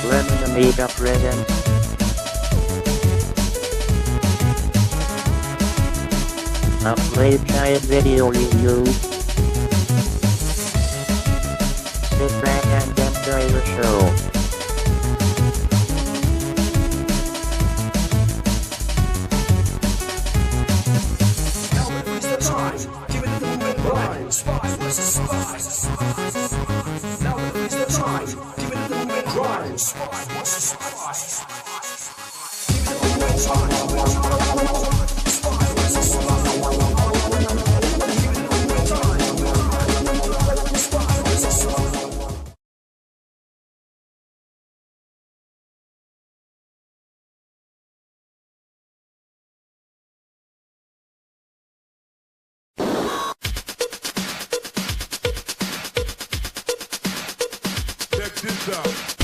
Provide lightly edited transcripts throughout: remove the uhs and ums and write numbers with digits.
Lemon Amiga present. A Playguide video review. Sit back and enjoy the show. Check this out.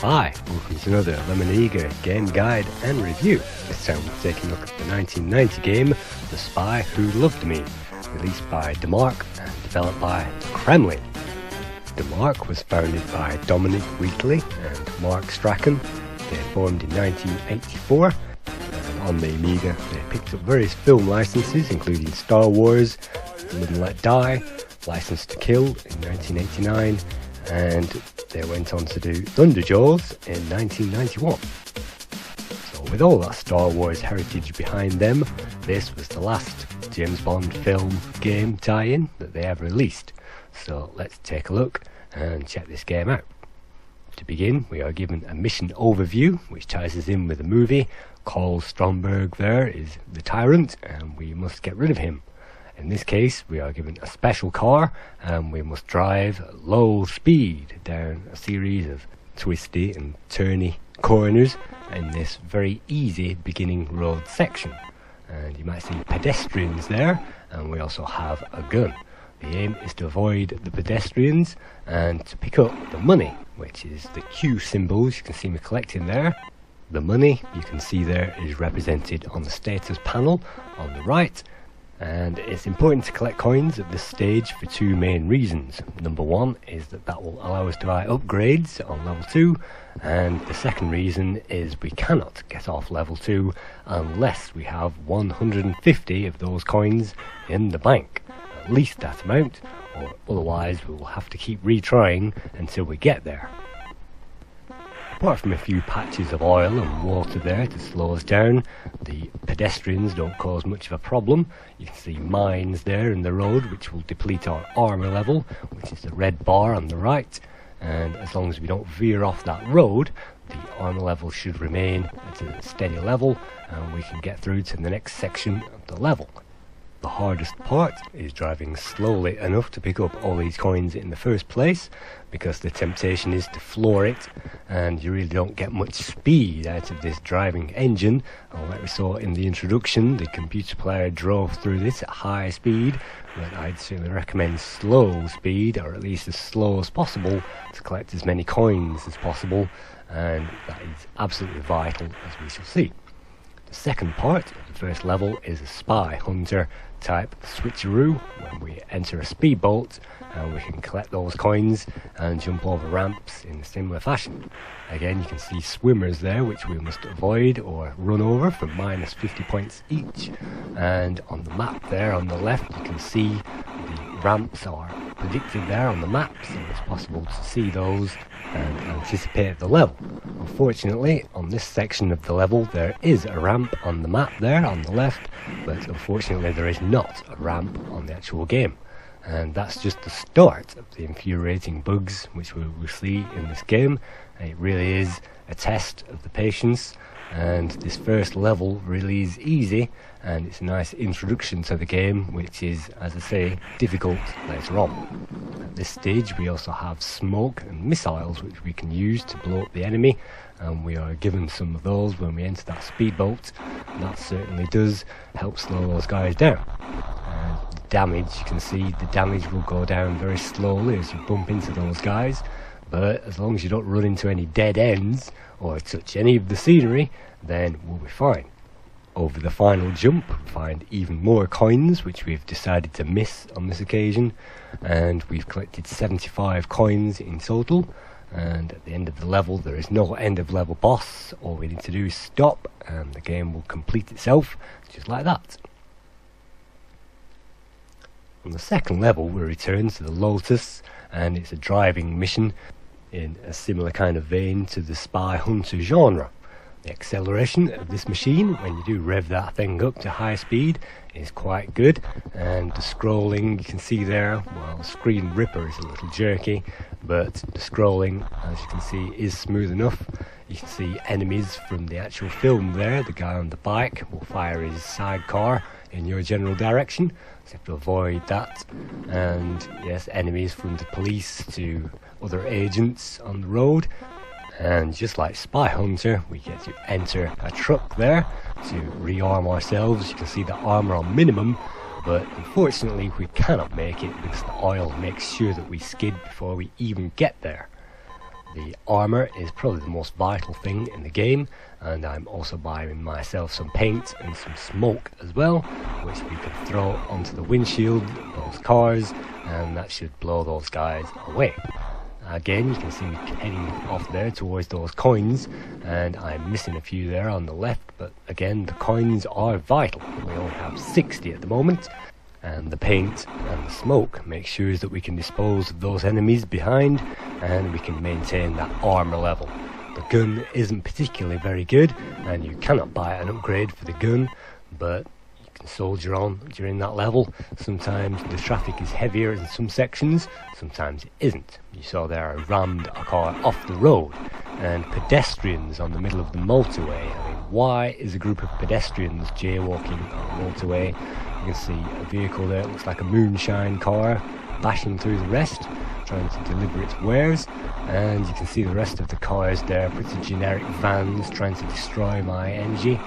Hi, welcome to another Amiga game guide and review. This time we're taking a look at the 1990 game, The Spy Who Loved Me, released by Demark and developed by Kremlin. Demark was founded by Dominic Wheatley and Mark Strachan. They formed in 1984, and on the Amiga they picked up various film licenses including Star Wars, Live and Let Die, License to Kill in 1989, and they went on to do Thunderjaws in 1991. So with all that Star Wars heritage behind them, this was the last James Bond film game tie-in that they ever released. So let's take a look and check this game out. To begin, we are given a mission overview which ties us in with the movie. Carl Stromberg there is the tyrant and we must get rid of him. In this case, we are given a special car and we must drive low speed down a series of twisty and turny corners in this very easy beginning road section. And you might see pedestrians there, and we also have a gun. The aim is to avoid the pedestrians and to pick up the money, which is the Q symbols you can see me collecting there. The money you can see there is represented on the status panel on the right. And it's important to collect coins at this stage for two main reasons. Number one is that will allow us to buy upgrades on level 2, and the second reason is we cannot get off level 2 unless we have 150 of those coins in the bank. At least that amount, or otherwise we will have to keep retrying until we get there. Apart from a few patches of oil and water there to slow us down, the pedestrians don't cause much of a problem. You can see mines there in the road which will deplete our armour level, which is the red bar on the right, and as long as we don't veer off that road, the armour level should remain at a steady level and we can get through to the next section of the level. The hardest part is driving slowly enough to pick up all these coins in the first place, because the temptation is to floor it and you really don't get much speed out of this driving engine. Like we saw in the introduction, the computer player drove through this at high speed, but I'd certainly recommend slow speed, or at least as slow as possible, to collect as many coins as possible, and that is absolutely vital, as we shall see. The second part of the first level is a spy hunter type switcheroo, when we enter a speedboat and we can collect those coins and jump over ramps in a similar fashion. Again, you can see swimmers there which we must avoid or run over for minus 50 points each, and on the map there on the left you can see the ramps are predicted there on the map, so it's possible to see those and anticipate the level. Unfortunately, on this section of the level there is a ramp on the map there on the left, but unfortunately there is not a ramp on the actual game. And that's just the start of the infuriating bugs which we will see in this game. It really is a test of the patience, and this first level really is easy, and it's a nice introduction to the game, which is, as I say, difficult later on. At this stage we also have smoke and missiles which we can use to blow up the enemy, and we are given some of those when we enter that speedboat, and that certainly does help slow those guys down. The damage, you can see the damage will go down very slowly as you bump into those guys, but as long as you don't run into any dead ends or touch any of the scenery, then we'll be fine. Over the final jump, we find even more coins, which we've decided to miss on this occasion, and we've collected 75 coins in total. And at the end of the level, there is no end of level boss. All we need to do is stop and the game will complete itself just like that. On the second level, we return to the Lotus, and it's a driving mission in a similar kind of vein to the spy hunter genre. The acceleration of this machine, when you do rev that thing up to high speed, is quite good, and the scrolling, you can see there, well, the screen ripper is a little jerky, but the scrolling, as you can see, is smooth enough. You can see enemies from the actual film there. The guy on the bike will fire his sidecar in your general direction, so you have to avoid that. And yes, enemies from the police to other agents on the road. And just like Spy Hunter, we get to enter a truck there to rearm ourselves. You can see the armor on minimum, but unfortunately we cannot make it because the oil makes sure that we skid before we even get there. The armor is probably the most vital thing in the game, and I'm also buying myself some paint and some smoke as well, which we can throw onto the windshield of those cars, and that should blow those guys away. Again, you can see me heading off there towards those coins, and I'm missing a few there on the left, but again, the coins are vital. We only have 60 at the moment, and the paint and the smoke make sure that we can dispose of those enemies behind, and we can maintain that armor level. The gun isn't particularly very good, and you cannot buy an upgrade for the gun, but soldier on during that level. Sometimes the traffic is heavier in some sections, sometimes it isn't. You saw there I rammed a car off the road, and pedestrians on the middle of the motorway. I mean, why is a group of pedestrians jaywalking on the motorway? You can see a vehicle there, it looks like a moonshine car, bashing through the rest, trying to deliver its wares, and you can see the rest of the cars there, pretty generic vans trying to destroy my energy.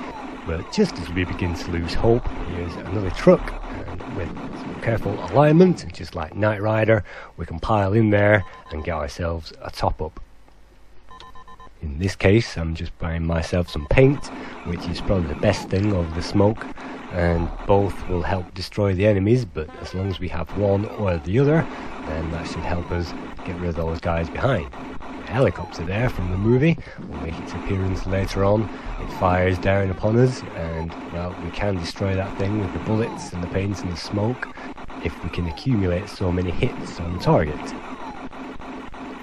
But just as we begin to lose hope, here's another truck, and with some careful alignment, just like Knight Rider, we can pile in there and get ourselves a top up. In this case, I'm just buying myself some paint, which is probably the best thing over the smoke, and both will help destroy the enemies, but as long as we have one or the other, then that should help us get rid of those guys behind. Helicopter there from the movie will make its appearance later on. It fires down upon us, and well, we can destroy that thing with the bullets and the paint and the smoke if we can accumulate so many hits on target.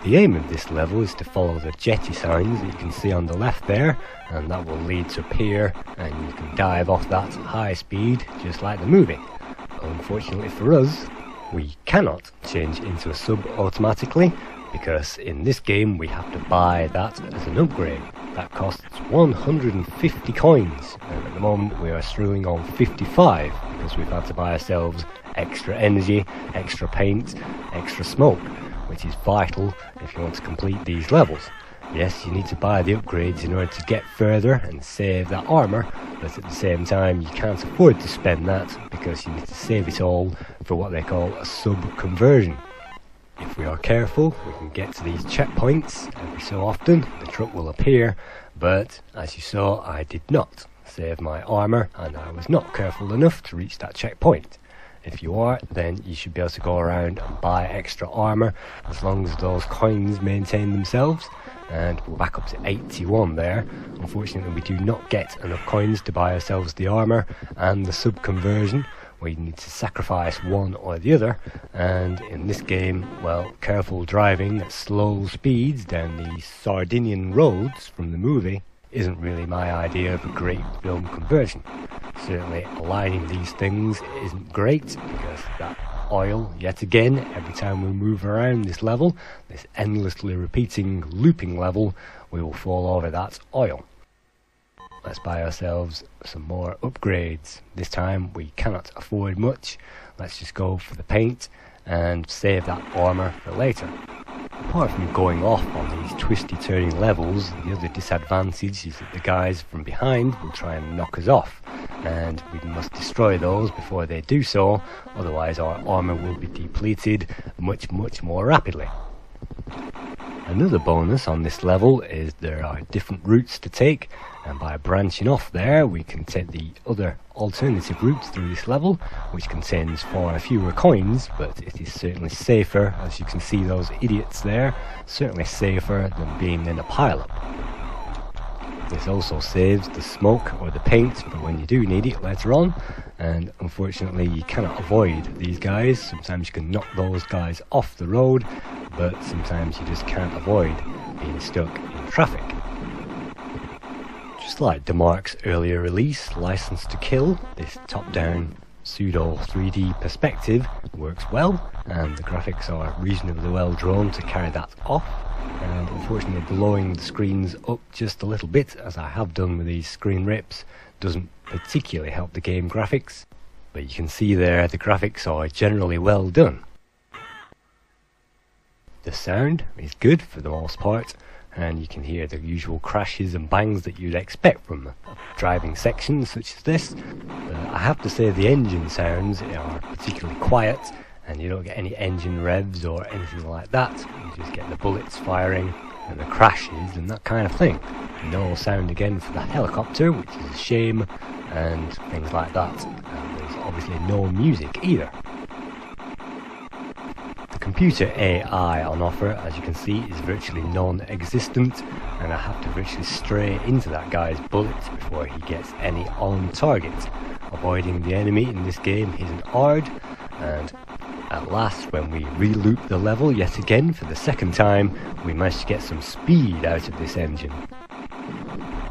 The aim of this level is to follow the jetty signs that you can see on the left there, and that will lead to a pier, and you can dive off that at high speed just like the movie. Unfortunately for us, we cannot change into a sub automatically, because in this game we have to buy that as an upgrade. That costs 150 coins, and at the moment we are struggling on 55 because we've had to buy ourselves extra energy, extra paint, extra smoke, which is vital if you want to complete these levels. Yes, you need to buy the upgrades in order to get further and save that armor, but at the same time you can't afford to spend that because you need to save it all for what they call a sub conversion. If we are careful, we can get to these checkpoints every so often. The truck will appear, but as you saw, I did not save my armor, and I was not careful enough to reach that checkpoint. If you are, then you should be able to go around and buy extra armor as long as those coins maintain themselves. And we're back up to 81 there. Unfortunately, we do not get enough coins to buy ourselves the armor and the sub conversion. We need to sacrifice one or the other, and in this game, well, careful driving at slow speeds down the Sardinian roads from the movie isn't really my idea of a great film conversion. Certainly aligning these things isn't great because that oil, yet again, every time we move around this level, this endlessly repeating looping level, we will fall over that oil. Let's buy ourselves some more upgrades. This time we cannot afford much. Let's just go for the paint and save that armor for later. Apart from going off on these twisty turning levels, the other disadvantage is that the guys from behind will try and knock us off. and we must destroy those before they do so, otherwise our armour will be depleted much more rapidly. Another bonus on this level is there are different routes to take, and by branching off there we can take the other alternative routes through this level, which contains far fewer coins, but it is certainly safer. As you can see, those idiots there, certainly safer than being in a pile-up. This also saves the smoke or the paint for when you do need it later on, and unfortunately you cannot avoid these guys. Sometimes you can knock those guys off the road, but sometimes you just can't avoid being stuck in traffic. Just like DeMark's earlier release, License to Kill, this top-down pseudo 3D perspective works well, and the graphics are reasonably well drawn to carry that off. And unfortunately blowing the screens up just a little bit, as I have done with these screen rips, doesn't particularly help the game graphics, but you can see there the graphics are generally well done. The sound is good for the most part, and you can hear the usual crashes and bangs that you'd expect from a driving section such as this. I have to say the engine sounds are particularly quiet, and you don't get any engine revs or anything like that. You just get the bullets firing and the crashes and that kind of thing. No sound again for the helicopter, which is a shame, and things like that. And there's obviously no music either. The computer AI on offer, as you can see, is virtually non-existent, and I have to virtually stray into that guy's bullets before he gets any on target. Avoiding the enemy in this game isn't hard, and at last, when we re-loop the level yet again for the second time, we managed to get some speed out of this engine.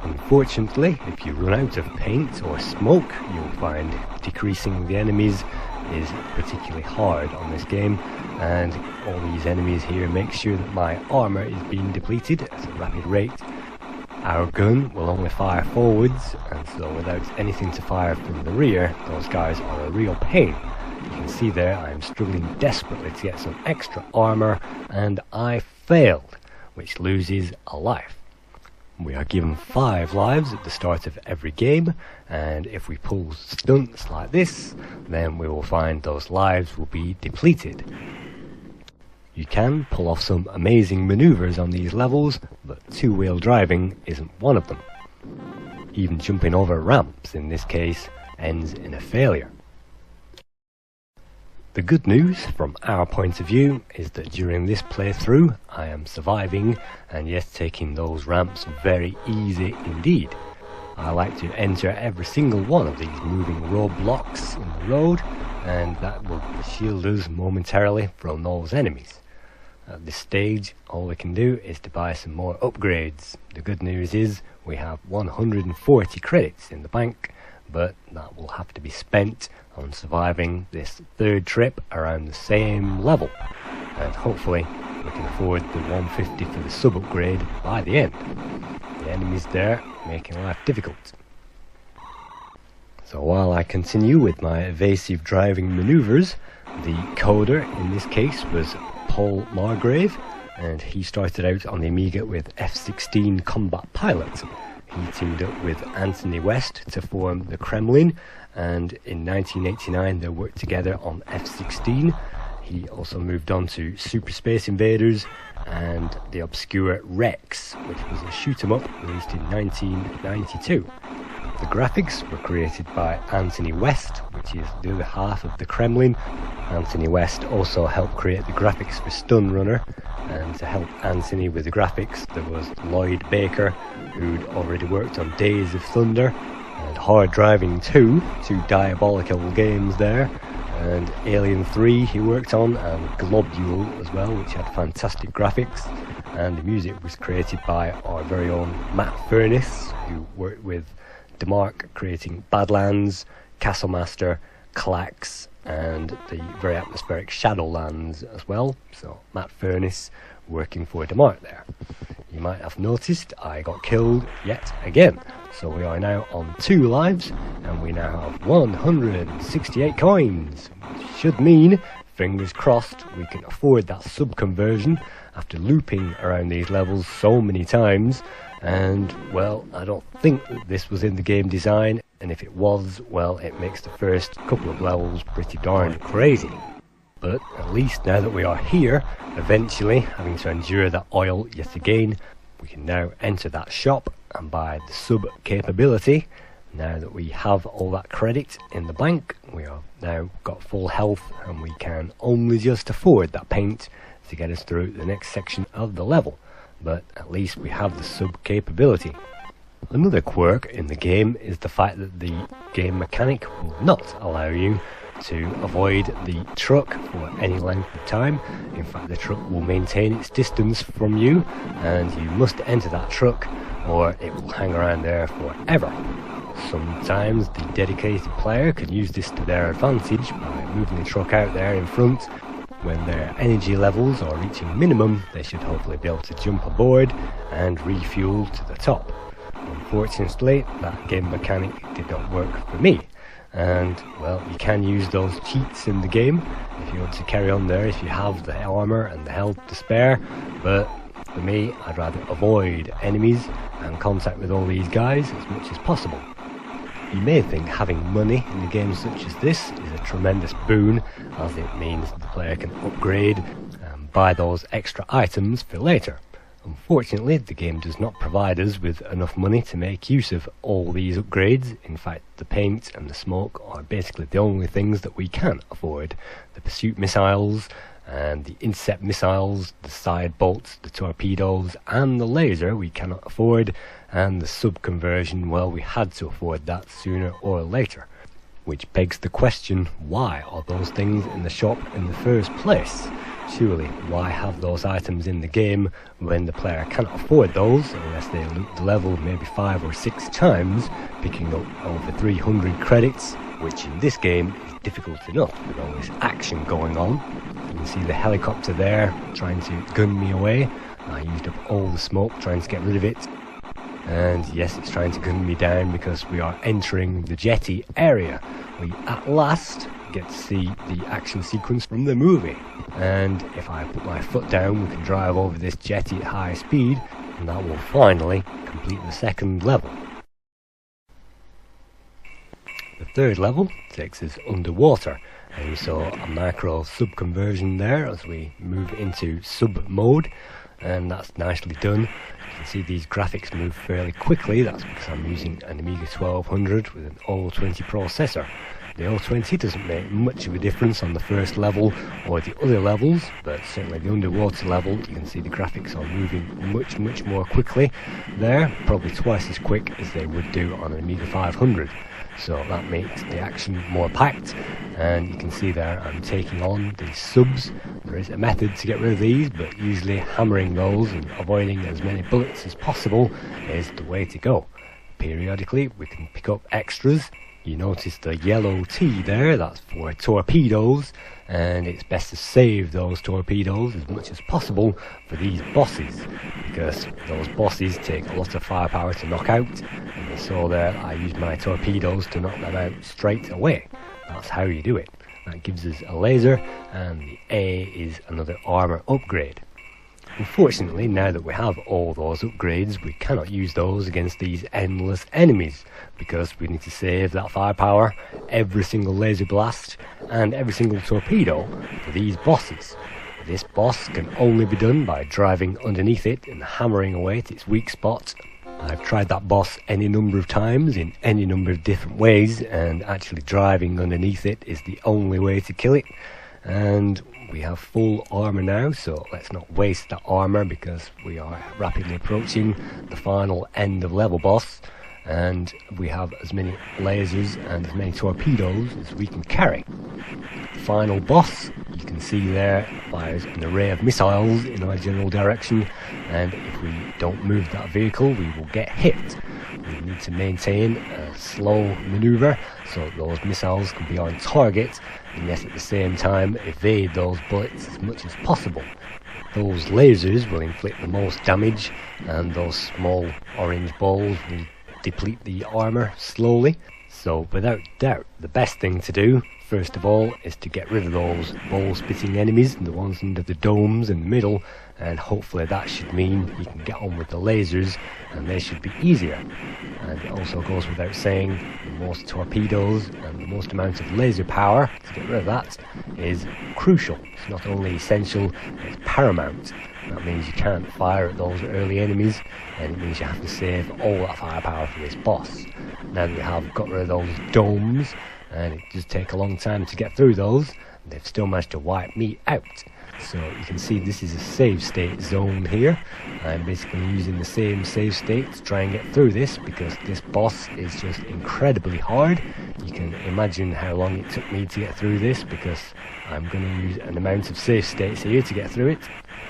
Unfortunately, if you run out of paint or smoke, you'll find decreasing the enemies is particularly hard on this game, and all these enemies here make sure that my armour is being depleted at a rapid rate. Our gun will only fire forwards, and so without anything to fire from the rear, those guys are a real pain. You can see there I am struggling desperately to get some extra armour, and I failed, which loses a life. We are given 5 lives at the start of every game, and if we pull stunts like this, then we will find those lives will be depleted. You can pull off some amazing manoeuvres on these levels, but two-wheel driving isn't one of them. Even jumping over ramps in this case ends in a failure. The good news from our point of view is that during this playthrough I am surviving and yet taking those ramps very easy indeed. I like to enter every single one of these moving roadblocks in the road, and that will shield us momentarily from those enemies. At this stage all we can do is to buy some more upgrades. The good news is we have 140 credits in the bank, but that will have to be spent on surviving this third trip around the same level, and hopefully we can afford the 150 for the sub upgrade by the end. The enemies there making life difficult. So while I continue with my evasive driving manoeuvres, the coder in this case was Paul Margrave, and he started out on the Amiga with F-16 Combat Pilot. He teamed up with Anthony West to form the Kremlin, and in 1989 they worked together on F-16. He also moved on to Super Space Invaders and the obscure Rex, which was a shoot-'em-up released in 1992. The graphics were created by Anthony West, which is the other half of the Kremlin. Anthony West also helped create the graphics for Stun Runner, and to help Anthony with the graphics there was Lloyd Baker, who'd already worked on Days of Thunder and Hard Driving 2, 2 diabolical games there, and Alien 3 he worked on, and Globule as well, which had fantastic graphics. And the music was created by our very own Matt Furness, who worked with DeMark creating Badlands, Castlemaster, Clax, and the very atmospheric Shadowlands as well. So Matt Furness working for DeMark there. You might have noticed I got killed yet again. So we are now on 2 lives, and we now have 168 coins, which should mean, fingers crossed, we can afford that sub-conversion after looping around these levels so many times. And, well, I don't think that this was in the game design, and if it was, well, it makes the first couple of levels pretty darn crazy. But at least now that we are here, eventually having to endure that oil yet again, we can now enter that shop and buy the sub capability. Now that we have all that credit in the bank, we have now got full health and we can only just afford that paint to get us through the next section of the level. But at least we have the sub capability. Another quirk in the game is the fact that the game mechanic will not allow you to avoid the truck for any length of time. In fact, the truck will maintain its distance from you and you must enter that truck or it will hang around there forever. Sometimes the dedicated player can use this to their advantage by moving the truck out there in front. When their energy levels are reaching minimum, they should hopefully be able to jump aboard and refuel to the top. Unfortunately, that game mechanic did not work for me. And, well, you can use those cheats in the game if you want to carry on there, if you have the armour and the health to spare. But for me, I'd rather avoid enemies and contact with all these guys as much as possible. You may think having money in a game such as this is a tremendous boon, as it means the player can upgrade and buy those extra items for later. Unfortunately, the game does not provide us with enough money to make use of all these upgrades. In fact, the paint and the smoke are basically the only things that we can afford. The pursuit missiles and the intercept missiles, the side bolts, the torpedoes and the laser we cannot afford, and the sub conversion, well, we had to afford that sooner or later. Which begs the question, why are those things in the shop in the first place? Surely, why have those items in the game when the player cannot afford those unless they loot the level maybe 5 or 6 times, picking up over 300 credits, which in this game is difficult enough with all this action going on. You can see the helicopter there trying to gun me away. I used up all the smoke trying to get rid of it. And yes, it's trying to gun me down because we are entering the jetty area. We at last get to see the action sequence from the movie. And if I put my foot down, we can drive over this jetty at high speed, and that will finally complete the second level. The third level takes us underwater, and we saw a macro sub conversion there as we move into sub mode, and that's nicely done. You can see these graphics move fairly quickly. That's because I'm using an Amiga 1200 with an 020 processor. The 020 doesn't make much of a difference on the first level or the other levels, but certainly the underwater level, you can see the graphics are moving much more quickly there, probably twice as quick as they would do on an Amiga 500. So that makes the action more packed, and you can see there I'm taking on these subs. There is a method to get rid of these, but usually hammering those and avoiding as many bullets as possible is the way to go. Periodically we can pick up extras. You notice the yellow T there, that's for torpedoes, and it's best to save those torpedoes as much as possible for these bosses, because those bosses take a lot of firepower to knock out, and you saw there I used my torpedoes to knock them out straight away. That's how you do it. That gives us a laser, and the A is another armour upgrade. Unfortunately, now that we have all those upgrades, we cannot use those against these endless enemies, because we need to save that firepower, every single laser blast, and every single torpedo for these bosses. This boss can only be done by driving underneath it and hammering away at its weak spot. I've tried that boss any number of times in any number of different ways, and actually driving underneath it is the only way to kill it. And we have full armour now, so let's not waste that armour because we are rapidly approaching the final end of level boss, and we have as many lasers and as many torpedoes as we can carry. The final boss, you can see there, fires an array of missiles in our general direction, and if we don't move that vehicle we will get hit. We need to maintain a slow manoeuvre so those missiles can be on target, and yet at the same time evade those bullets as much as possible. Those lasers will inflict the most damage, and those small orange balls will deplete the armour slowly. So without doubt the best thing to do first of all is to get rid of those ball-spitting enemies, the ones under the domes in the middle, and hopefully that should mean you can get on with the lasers and they should be easier. And it also goes without saying, the most torpedoes and the most amount of laser power to get rid of that is crucial. It's not only essential, it's paramount. That means you can't fire at those early enemies, and it means you have to save all that firepower for this boss. Now that we have got rid of those domes, and it does take a long time to get through those, they've still managed to wipe me out. So you can see this is a save state zone here. I'm basically using the same save state to try and get through this, because this boss is just incredibly hard. You can imagine how long it took me to get through this, because I'm going to use an amount of save states here to get through it,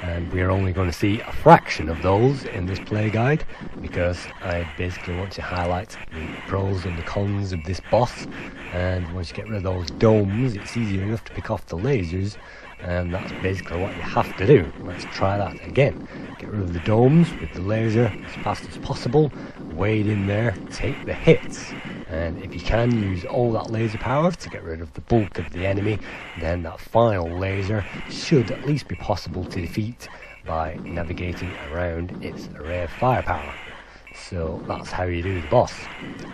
and we're only going to see a fraction of those in this play guide, because I basically want to highlight the pros and the cons of this boss. And once you get rid of those domes, it's easier enough to pick off the lasers, and that's basically what you have to do. Let's try that again. Get rid of the domes with the laser as fast as possible, wade in there, take the hits, and if you can use all that laser power to get rid of the bulk of the enemy, then that final laser should at least be possible to defeat by navigating around its array of firepower. So that's how you do the boss.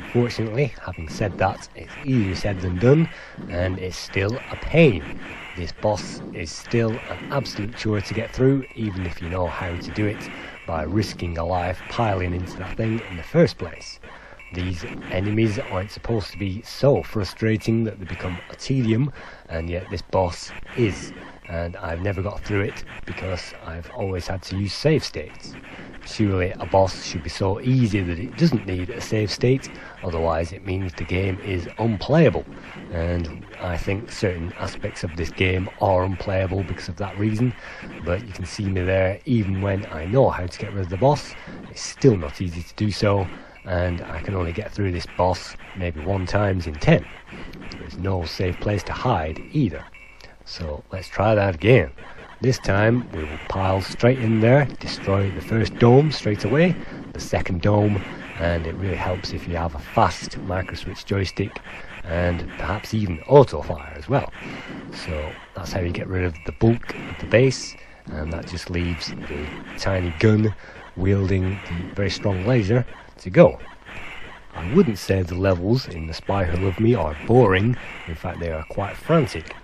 Unfortunately, having said that, it's easier said than done, and it's still a pain. This boss is still an absolute chore to get through, even if you know how to do it by risking a life piling into that thing in the first place. These enemies aren't supposed to be so frustrating that they become a tedium, and yet this boss is, and I've never got through it because I've always had to use save states. Surely a boss should be so easy that it doesn't need a save state, otherwise it means the game is unplayable, and I think certain aspects of this game are unplayable because of that reason. But you can see me there, even when I know how to get rid of the boss, it's still not easy to do so, and I can only get through this boss maybe 1 time in 10. There's no safe place to hide either. So let's try that again. This time we will pile straight in there, destroy the first dome straight away, the second dome, and it really helps if you have a fast micro switch joystick and perhaps even auto fire as well. So that's how you get rid of the bulk of the base, and that just leaves the tiny gun wielding the very strong laser to go. I wouldn't say the levels in The Spy Who Loved Me are boring, in fact they are quite frantic.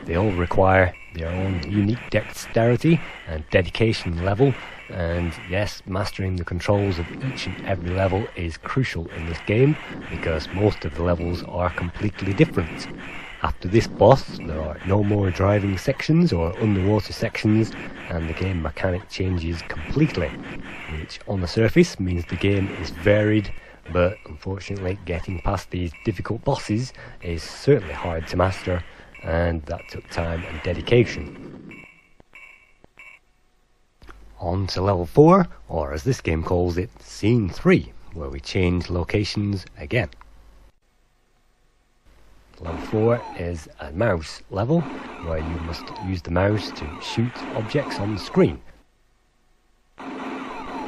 They all require their own unique dexterity and dedication level, and yes, mastering the controls of each and every level is crucial in this game, because most of the levels are completely different. After this boss, there are no more driving sections or underwater sections, and the game mechanic changes completely, which on the surface means the game is varied, but unfortunately getting past these difficult bosses is certainly hard to master, and that took time and dedication. On to level 4, or as this game calls it, scene 3, where we change locations again. Level 4 is a mouse level, where you must use the mouse to shoot objects on the screen.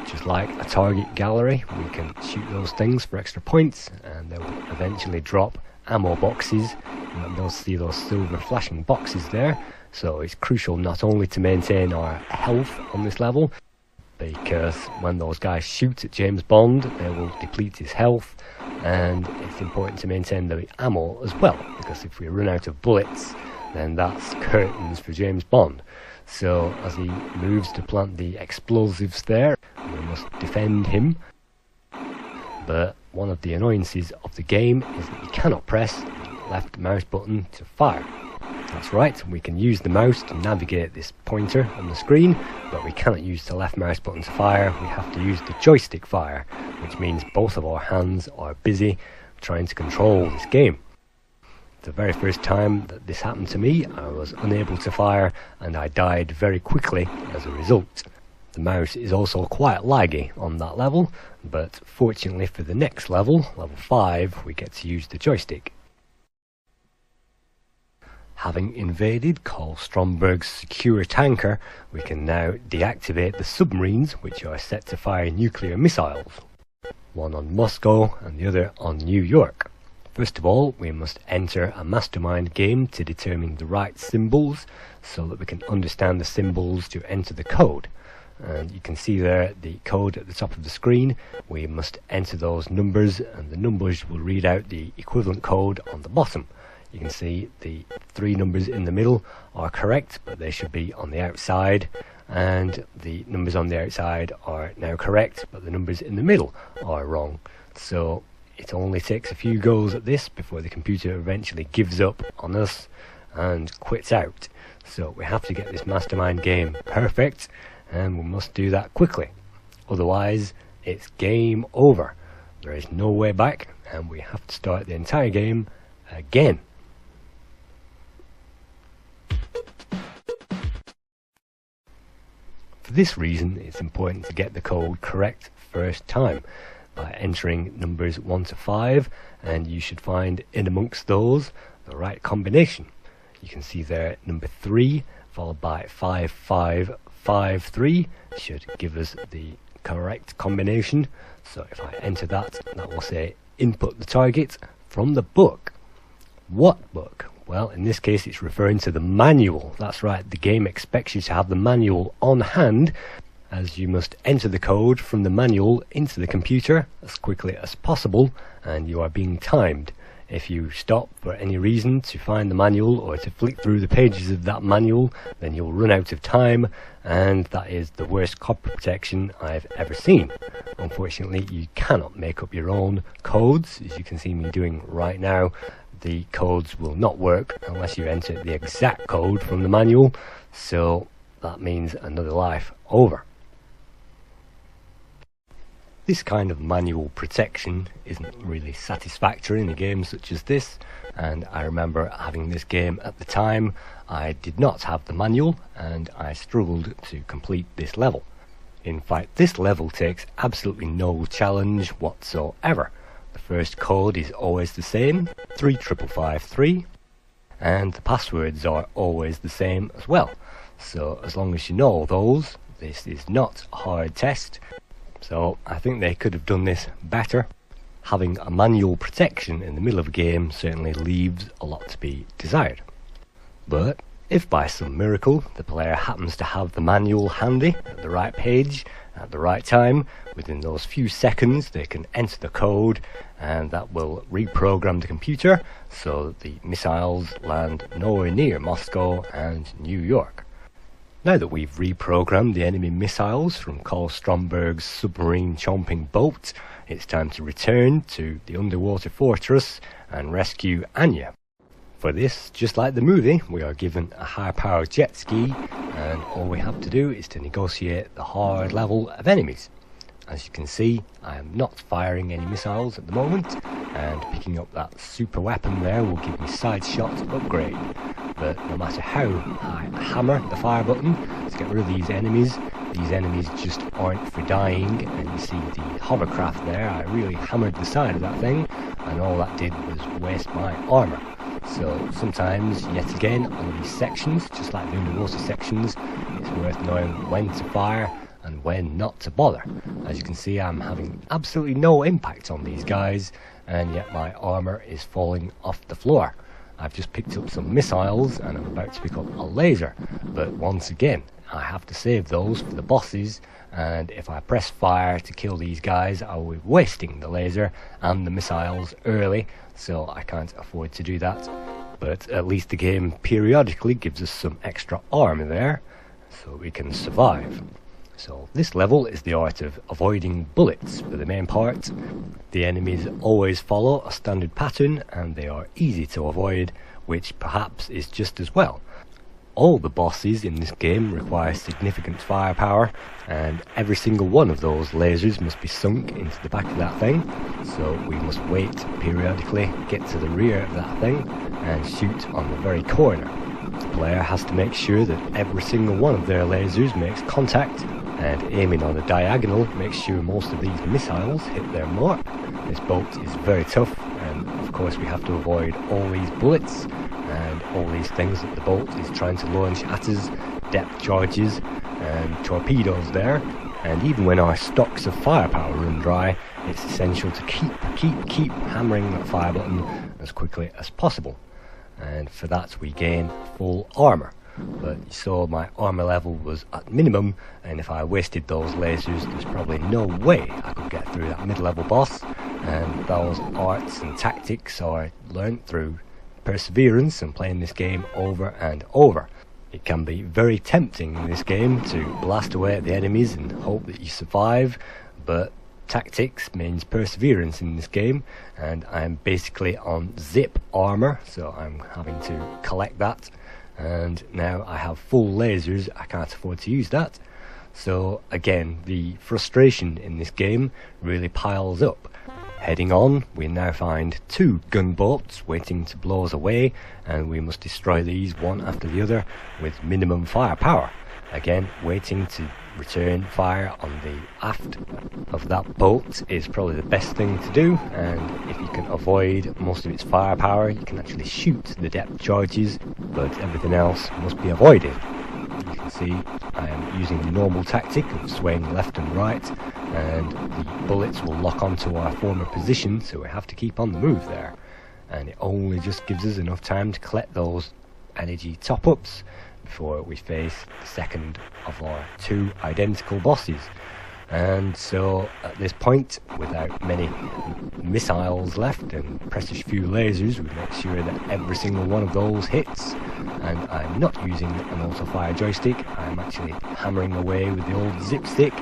Just like a target gallery, we can shoot those things for extra points, and they will eventually drop ammo boxes, and they'll see those silver flashing boxes there. So it's crucial not only to maintain our health on this level, because when those guys shoot at James Bond, they will deplete his health, and it's important to maintain the ammo as well, because if we run out of bullets, then that's curtains for James Bond. So as he moves to plant the explosives there, we must defend him. But one of the annoyances of the game is that you cannot press the left mouse button to fire. That's right, we can use the mouse to navigate this pointer on the screen, but we cannot use the left mouse button to fire. We have to use the joystick fire, which means both of our hands are busy trying to control this game. The very first time that this happened to me, I was unable to fire, and I died very quickly as a result. The mouse is also quite laggy on that level, but fortunately for the next level, level 5, we get to use the joystick. Having invaded Carl Stromberg's secure tanker, we can now deactivate the submarines, which are set to fire nuclear missiles. One on Moscow and the other on New York. First of all, we must enter a mastermind game to determine the right symbols so that we can understand the symbols to enter the code. And you can see there the code at the top of the screen. We must enter those numbers, and the numbers will read out the equivalent code on the bottom. You can see the 3 numbers in the middle are correct, but they should be on the outside, and the numbers on the outside are now correct, but the numbers in the middle are wrong. So it only takes a few goes at this before the computer eventually gives up on us and quits out. So we have to get this mastermind game perfect, and we must do that quickly. Otherwise, it's game over. There is no way back, and we have to start the entire game again. For this reason, it's important to get the code correct first time by entering numbers 1 to 5, and you should find in amongst those the right combination. You can see there number 3 followed by 5553 should give us the correct combination. So if I enter that, that will say input the target from the book. What book? Well, in this case it's referring to the manual. That's right, the game expects you to have the manual on hand, as you must enter the code from the manual into the computer as quickly as possible, and you are being timed. If you stop for any reason to find the manual or to flick through the pages of that manual, then you'll run out of time, and that is the worst copy protection I've ever seen. Unfortunately, you cannot make up your own codes, as you can see me doing right now. The codes will not work unless you enter the exact code from the manual, so that means another life over. This kind of manual protection isn't really satisfactory in a game such as this, and I remember having this game at the time. I did not have the manual and I struggled to complete this level. In fact, this level takes absolutely no challenge whatsoever. The first code is always the same, 35553, and the passwords are always the same as well. So as long as you know those, this is not a hard test. So I think they could have done this better. Having a manual protection in the middle of a game certainly leaves a lot to be desired. But if by some miracle the player happens to have the manual handy at the right page at the right time, within those few seconds they can enter the code, and that will reprogram the computer so that the missiles land nowhere near Moscow and New York. Now that we've reprogrammed the enemy missiles from Carl Stromberg's submarine chomping boat, it's time to return to the underwater fortress and rescue Anya. For this, just like the movie, we are given a high-powered jet ski, and all we have to do is to negotiate the hard level of enemies. As you can see, I am not firing any missiles at the moment, and picking up that super weapon there will give me side shot upgrade. But no matter how I hammer the fire button to get rid of these enemies just aren't for dying. And you see the hovercraft there, I really hammered the side of that thing, and all that did was waste my armour. So sometimes, yet again, on these sections, just like the underwater sections, it's worth knowing when to fire and when not to bother. As you can see, I'm having absolutely no impact on these guys, and yet my armour is falling off the floor. I've just picked up some missiles and I'm about to pick up a laser, but once again I have to save those for the bosses, and if I press fire to kill these guys I will be wasting the laser and the missiles early, so I can't afford to do that. But at least the game periodically gives us some extra armor there so we can survive. So this level is the art of avoiding bullets for the main part. The enemies always follow a standard pattern and they are easy to avoid, which perhaps is just as well. All the bosses in this game require significant firepower, and every single one of those lasers must be sunk into the back of that thing, so we must wait periodically, get to the rear of that thing and shoot on the very corner. The player has to make sure that every single one of their lasers makes contact, and aiming on a diagonal makes sure most of these missiles hit their mark. This boat is very tough, and of course we have to avoid all these bullets and all these things that the boat is trying to launch at us, depth charges and torpedoes there. And even when our stocks of firepower run dry, it's essential to keep hammering that fire button as quickly as possible. And for that we gain full armor. But you saw my armor level was at minimum, and if I wasted those lasers there's probably no way I could get through that mid-level boss. And those arts and tactics are learnt through perseverance and playing this game over and over. It can be very tempting in this game to blast away at the enemies and hope that you survive, but tactics means perseverance in this game, and I'm basically on zip armor, so I'm having to collect that. And now I have full lasers, I can't afford to use that. So again, the frustration in this game really piles up. Heading on, we now find 2 gunboats waiting to blow us away, and we must destroy these one after the other with minimum firepower. Again, waiting to return fire on the aft of that boat is probably the best thing to do, and if you can avoid most of its firepower you can actually shoot the depth charges, but everything else must be avoided. You can see I am using the normal tactic of swaying left and right, and the bullets will lock onto our former position, so we have to keep on the move there. And it only just gives us enough time to collect those energy top-ups before we face the second of our 2 identical bosses. And so at this point, without many missiles left and precious few lasers, we make sure that every single one of those hits. And I'm not using an auto-fire joystick, I'm actually hammering away with the old zip stick,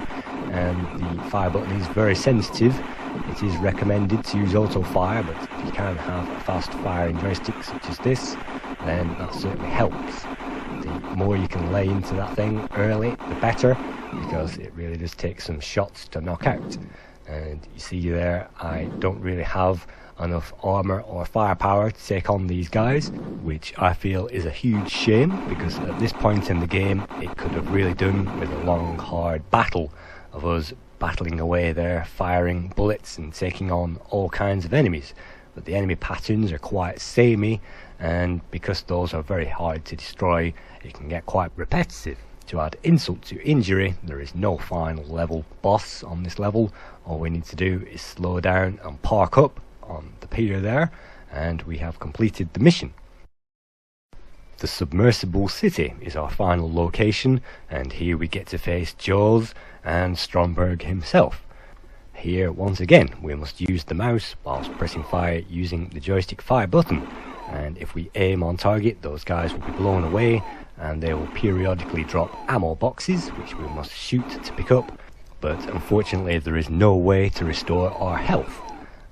and the fire button is very sensitive. It is recommended to use auto-fire, but if you can have a fast firing joystick such as this, then that certainly helps. The more you can lay into that thing early, the better, because it really does take some shots to knock out. And you see there, I don't really have enough armor or firepower to take on these guys, which I feel is a huge shame, because at this point in the game it could have really done with a long hard battle of us battling away there, firing bullets and taking on all kinds of enemies. But the enemy patterns are quite samey, and because those are very hard to destroy, it can get quite repetitive. To add insult to injury, there is no final level boss on this level. All we need to do is slow down and park up on the pier there, and we have completed the mission. The submersible city is our final location, and here we get to face Jaws and Stromberg himself. Here, once again, we must use the mouse whilst pressing fire using the joystick fire button, and if we aim on target, those guys will be blown away, and they will periodically drop ammo boxes which we must shoot to pick up, but unfortunately there is no way to restore our health.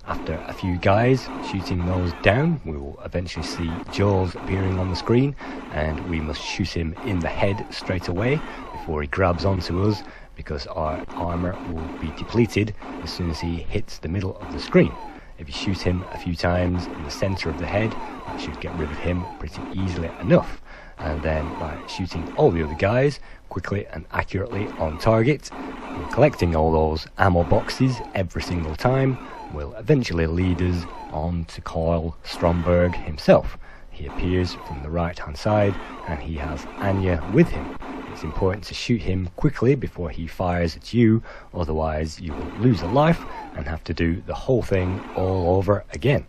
After a few guys shooting those down, we will eventually see Jaws appearing on the screen, and we must shoot him in the head straight away before he grabs onto us, because our armor will be depleted as soon as he hits the middle of the screen. If you shoot him a few times in the center of the head, that should get rid of him pretty easily enough. And then by shooting all the other guys quickly and accurately on target, and collecting all those ammo boxes every single time, will eventually lead us on to Carl Stromberg himself. He appears from the right hand side, and he has Anya with him. It's important to shoot him quickly before he fires at you, otherwise you will lose a life and have to do the whole thing all over again.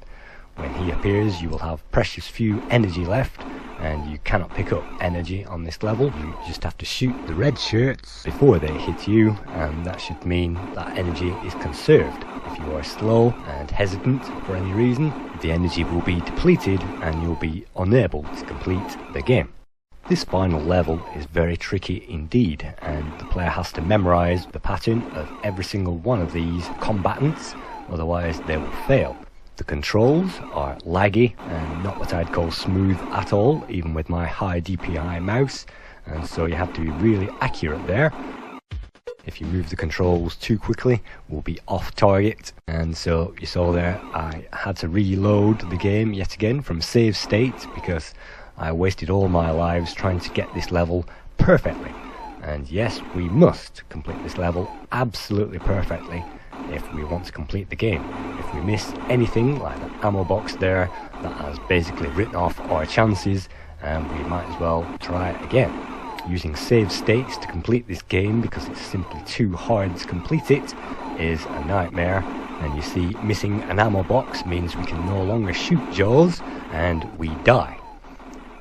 When he appears, you will have precious few energy left, and you cannot pick up energy on this level. You just have to shoot the red shirts before they hit you, and that should mean that energy is conserved. If you are slow and hesitant for any reason, the energy will be depleted and you'll be unable to complete the game. This final level is very tricky indeed, and the player has to memorize the pattern of every single one of these combatants, otherwise they will fail. The controls are laggy and not what I'd call smooth at all, even with my high DPI mouse, and so you have to be really accurate there. If you move the controls too quickly, we'll be off target, and so you saw there I had to reload the game yet again from Savestates, because I wasted all my lives trying to get this level perfectly. And yes, we must complete this level absolutely perfectly if we want to complete the game. If we miss anything like the ammo box there, that has basically written off our chances, and we might as well try again. Using save states to complete this game, because it's simply too hard to complete it, is a nightmare, and you see missing an ammo box means we can no longer shoot Jaws and we die.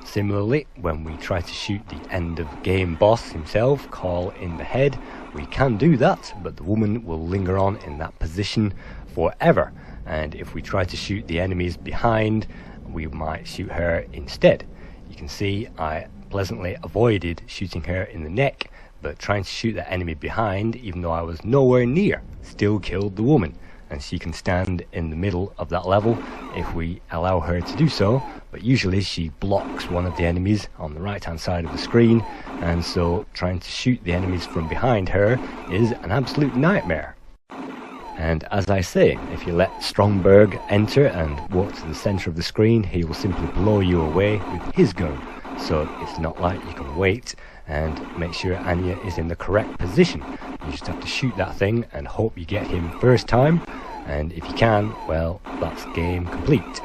Similarly, when we try to shoot the end of game boss himself, Call in the head, we can do that, but the woman will linger on in that position forever, and if we try to shoot the enemies behind, we might shoot her instead. You can see I pleasantly avoided shooting her in the neck, but trying to shoot that enemy behind, even though I was nowhere near, still killed the woman, and she can stand in the middle of that level if we allow her to do so, but usually she blocks one of the enemies on the right hand side of the screen, and so trying to shoot the enemies from behind her is an absolute nightmare. And as I say, if you let Stromberg enter and walk to the centre of the screen, he will simply blow you away with his gun, so it's not like you can wait and make sure Anya is in the correct position. You just have to shoot that thing and hope you get him first time, and if you can, well, that's game complete.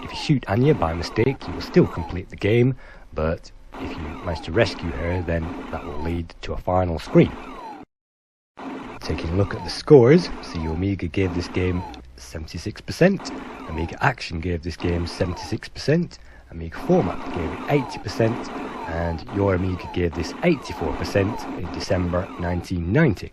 If you shoot Anya by mistake, you will still complete the game, but if you manage to rescue her, then that will lead to a final screen. Taking a look at the scores, see Amiga gave this game 76%, Amiga Action gave this game 76%, Amiga Format gave it 80%, and Your Amiga gave this 84% in December 1990.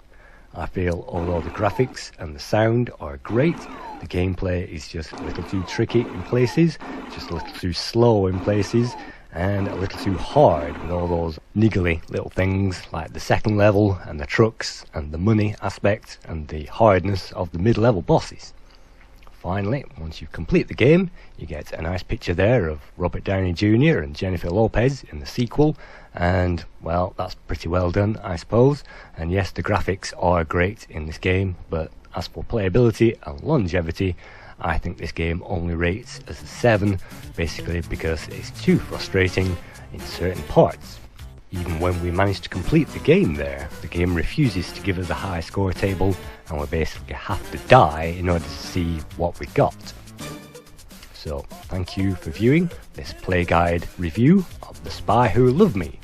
I feel although the graphics and the sound are great, the gameplay is just a little too tricky in places, just a little too slow in places, and a little too hard with all those niggly little things like the second level and the trucks and the money aspect and the hardness of the mid-level bosses. Finally, once you complete the game, you get a nice picture there of Robert Downey Jr. and Jennifer Lopez in the sequel, and well, that's pretty well done, I suppose. And yes, the graphics are great in this game, but as for playability and longevity, I think this game only rates as a 7, basically because it's too frustrating in certain parts. Even when we manage to complete the game there, the game refuses to give us a high score table, and we basically have to die in order to see what we got. So, thank you for viewing this Playguide review of The Spy Who Loved Me.